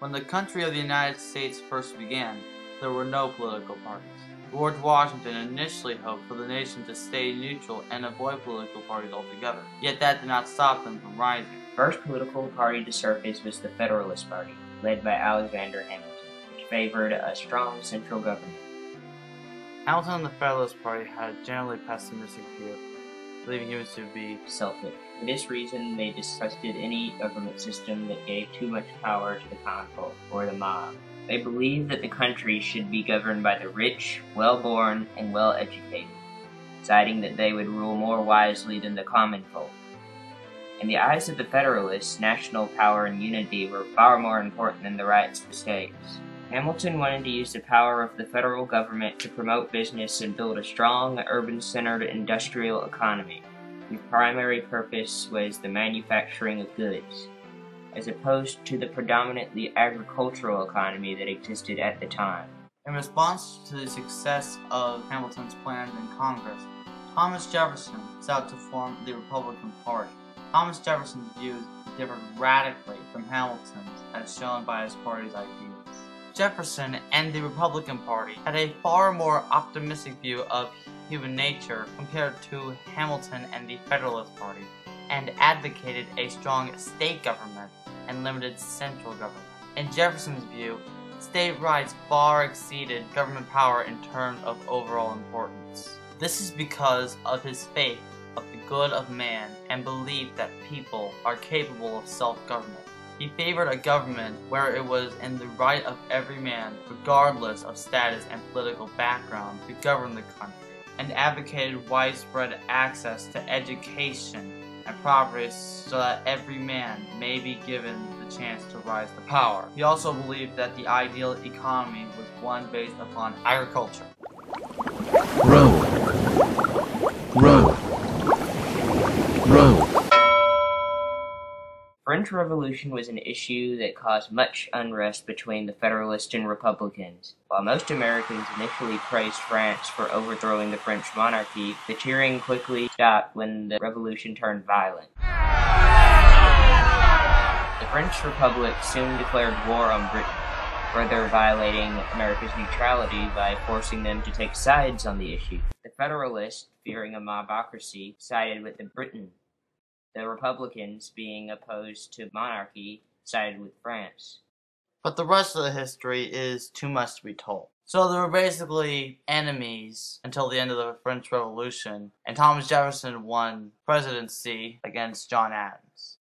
When the country of the United States first began, there were no political parties. George Washington initially hoped for the nation to stay neutral and avoid political parties altogether, yet that did not stop them from rising. The first political party to surface was the Federalist Party, led by Alexander Hamilton, which favored a strong central government. Hamilton and the Federalist Party had a generally pessimistic view, believing humans to be selfish. For this reason, they distrusted any government system that gave too much power to the common folk or the mob. They believed that the country should be governed by the rich, well-born, and well-educated, deciding that they would rule more wisely than the common folk. In the eyes of the Federalists, national power and unity were far more important than the rights of the states. Hamilton wanted to use the power of the federal government to promote business and build a strong, urban-centered industrial economy, whose primary purpose was the manufacturing of goods, as opposed to the predominantly agricultural economy that existed at the time. In response to the success of Hamilton's plans in Congress, Thomas Jefferson set out to form the Republican Party. Thomas Jefferson's views differed radically from Hamilton's, as shown by his party's ideals. Jefferson and the Republican Party had a far more optimistic view of human nature compared to Hamilton and the Federalist Party, and advocated a strong state government and limited central government. In Jefferson's view, state rights far exceeded government power in terms of overall importance. This is because of his faith of the good of man and belief that people are capable of self-government. He favored a government where it was in the right of every man, regardless of status and political background, to govern the country, and advocated widespread access to education and property so that every man may be given the chance to rise to power. He also believed that the ideal economy was one based upon agriculture. Row. The French Revolution was an issue that caused much unrest between the Federalists and Republicans. While most Americans initially praised France for overthrowing the French monarchy, the cheering quickly stopped when the revolution turned violent. The French Republic soon declared war on Britain, further violating America's neutrality by forcing them to take sides on the issue. The Federalists, fearing a mobocracy, sided with Britain. The Republicans, being opposed to monarchy, sided with France. But the rest of the history is too much to be told. So they were basically enemies until the end of the French Revolution, and Thomas Jefferson won presidency against John Adams.